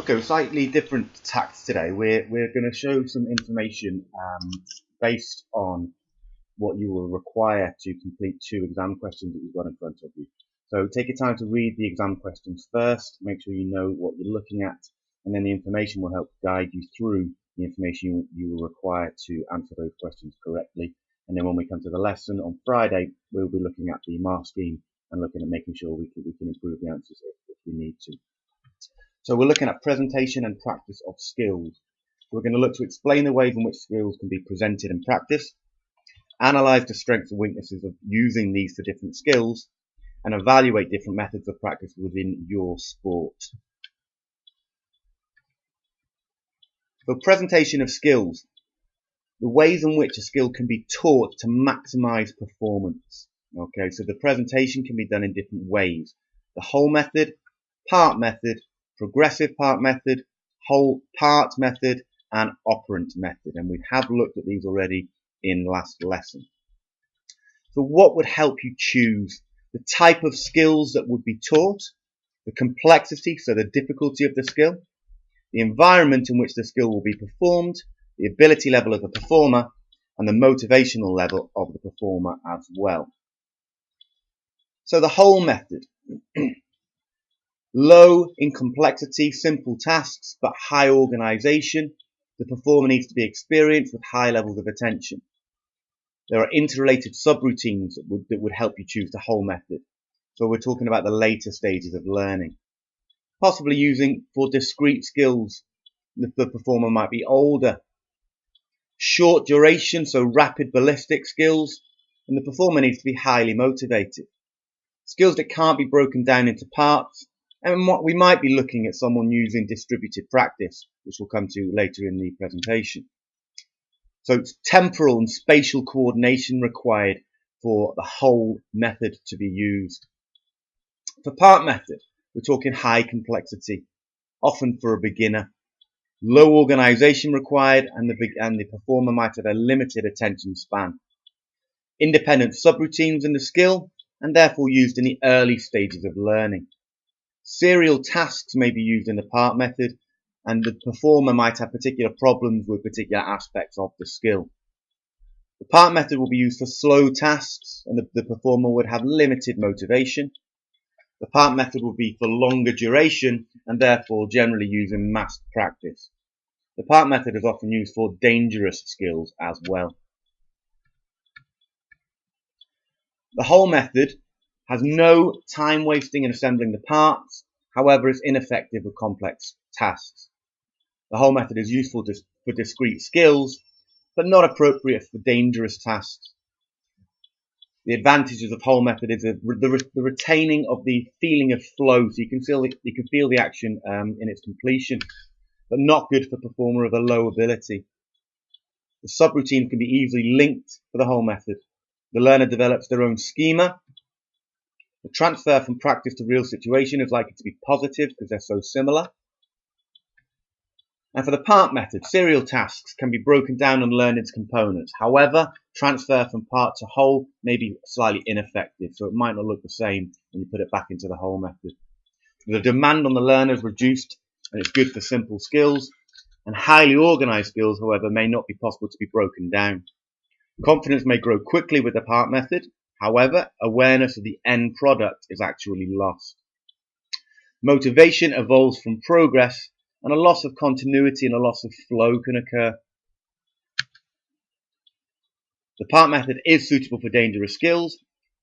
Okay, slightly different tact today. We're going to show some information based on what you will require to complete two exam questions that you've got in front of you. So take your time to read the exam questions first, make sure you know what you're looking at, and then the information will help guide you through the information you will require to answer those questions correctly. And then when we come to the lesson on Friday, we'll be looking at the mark scheme and looking at making sure we can improve the answers if we need to. So we're looking at presentation and practice of skills. We're going to look to explain the ways in which skills can be presented and practiced, analyze the strengths and weaknesses of using these for different skills, and evaluate different methods of practice within your sport. For presentation of skills, the ways in which a skill can be taught to maximize performance. Okay, so the presentation can be done in different ways. The whole method, part method, progressive part method, whole part method, and operant method. And we have looked at these already in last lesson. So what would help you choose the type of skills that would be taught, the complexity, so the difficulty of the skill, the environment in which the skill will be performed, the ability level of the performer, and the motivational level of the performer as well. So the whole method. Low in complexity, simple tasks, but high organization. The performer needs to be experienced with high levels of attention. There are interrelated subroutines that would help you choose the whole method. So we're talking about the later stages of learning. Possibly using for discrete skills. The performer might be older. Short duration, so rapid ballistic skills, and the performer needs to be highly motivated. Skills that can't be broken down into parts, and what we might be looking at someone using distributed practice, which we'll come to later in the presentation. So it's temporal and spatial coordination required for the whole method to be used. For part method, we're talking high complexity, often for a beginner. Low organization required, and the performer might have a limited attention span. Independent subroutines in the skill, and therefore used in the early stages of learning. Serial tasks may be used in the part method, and the performer might have particular problems with particular aspects of the skill. The part method will be used for slow tasks, and the performer would have limited motivation. The part method will be for longer duration, and therefore generally used in mass practice. The part method is often used for dangerous skills as well. The whole method has no time wasting in assembling the parts, however it's ineffective with complex tasks. The whole method is useful for discrete skills, but not appropriate for dangerous tasks. The advantages of whole method is the retaining of the feeling of flow, so you can feel the action in its completion, but not good for performer of a low ability. The subroutines can be easily linked for the whole method. The learner develops their own schema. The transfer from practice to real situation is likely to be positive because they're so similar. And for the part method, serial tasks can be broken down and learned into components. However, transfer from part to whole may be slightly ineffective, so it might not look the same when you put it back into the whole method. The demand on the learner is reduced, and it's good for simple skills. And highly organized skills, however, may not be possible to be broken down. Confidence may grow quickly with the part method. However, awareness of the end product is actually lost. Motivation evolves from progress, and a loss of continuity and a loss of flow can occur. The part method is suitable for dangerous skills,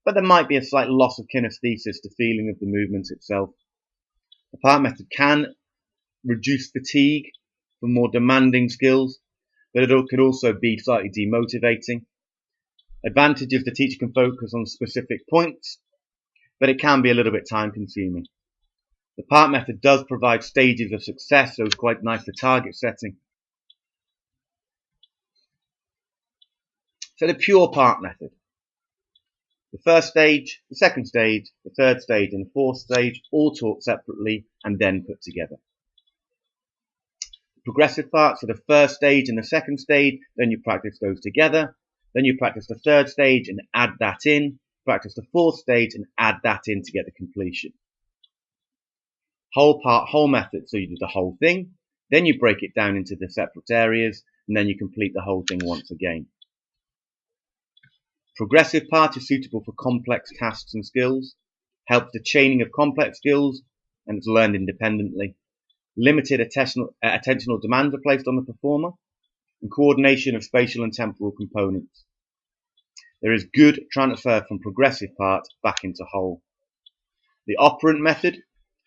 but there might be a slight loss of kinesthesis, the feeling of the movement itself. The part method can reduce fatigue for more demanding skills, but it could also be slightly demotivating. Advantages: the teacher can focus on specific points, but it can be a little bit time consuming. The part method does provide stages of success, so it's quite nice for target setting. So the pure part method. The first stage, the second stage, the third stage, and the fourth stage all taught separately and then put together. The progressive part, so the first stage and the second stage, then you practice those together. Then you practice the third stage and add that in. Practice the fourth stage and add that in to get the completion. Whole part, whole method. So you do the whole thing, then you break it down into the separate areas, and then you complete the whole thing once again. Progressive part is suitable for complex tasks and skills, helps the chaining of complex skills, and it's learned independently. Limited attentional demands are placed on the performer, and coordination of spatial and temporal components. There is good transfer from progressive part back into whole. The operant method,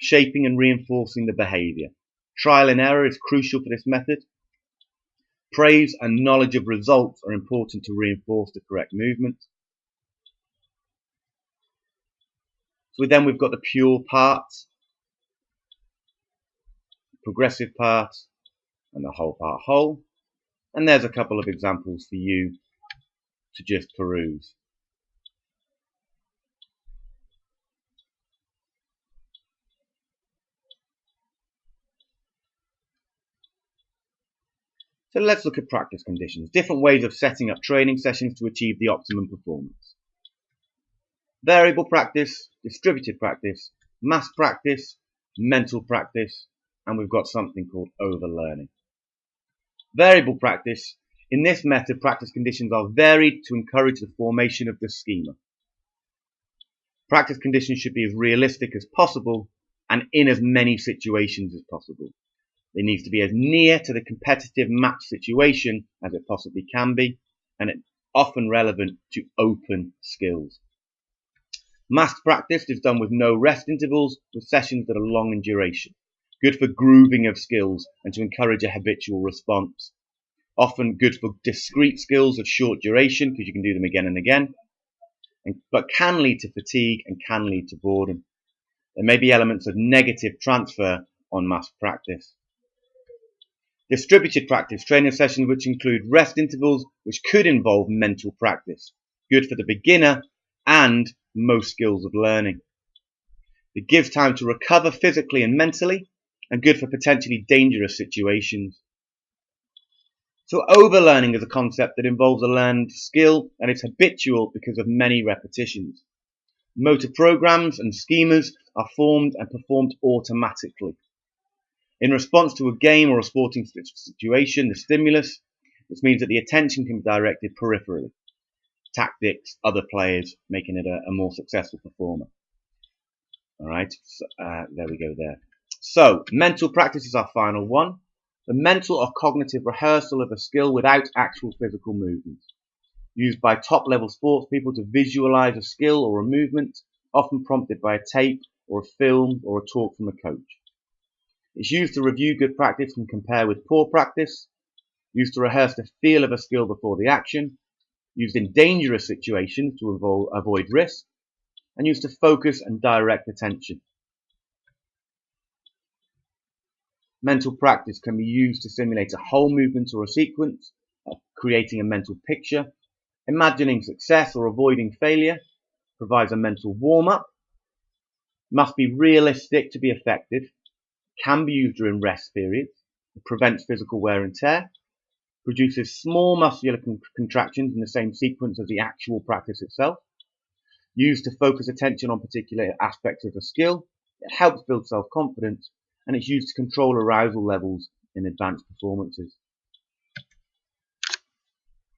shaping and reinforcing the behaviour. Trial and error is crucial for this method. Praise and knowledge of results are important to reinforce the correct movement. So then we've got the pure parts, progressive part, and the whole part whole. And there's a couple of examples for you to just peruse. So let's look at practice conditions, different ways of setting up training sessions to achieve the optimum performance. Variable practice, distributed practice, mass practice, mental practice, and we've got something called overlearning. Variable practice. In this method, practice conditions are varied to encourage the formation of the schema. Practice conditions should be as realistic as possible and in as many situations as possible. It needs to be as near to the competitive match situation as it possibly can be, and it's often relevant to open skills. Mass practice is done with no rest intervals, with sessions that are long in duration. Good for grooving of skills and to encourage a habitual response. Often good for discrete skills of short duration because you can do them again and again, but can lead to fatigue and can lead to boredom. There may be elements of negative transfer on mass practice. Distributed practice, training sessions which include rest intervals which could involve mental practice. Good for the beginner and most skills of learning. It gives time to recover physically and mentally, and good for potentially dangerous situations. So overlearning is a concept that involves a learned skill and it's habitual because of many repetitions. Motor programs and schemas are formed and performed automatically. In response to a game or a sporting situation, the stimulus, this means that the attention can be directed peripherally. Tactics, other players, making it a more successful performer. Alright, so, there we go there. So, mental practice is our final one. The mental or cognitive rehearsal of a skill without actual physical movement. Used by top-level sports people to visualize a skill or a movement, often prompted by a tape or a film or a talk from a coach. It's used to review good practice and compare with poor practice. Used to rehearse the feel of a skill before the action. Used in dangerous situations to avoid risk. And used to focus and direct attention. Mental practice can be used to simulate a whole movement or a sequence, creating a mental picture. Imagining success or avoiding failure provides a mental warm-up. Must be realistic to be effective. Can be used during rest periods. It prevents physical wear and tear. Produces small muscular contractions in the same sequence as the actual practice itself. Used to focus attention on particular aspects of a skill. It helps build self-confidence, and it's used to control arousal levels in advanced performances.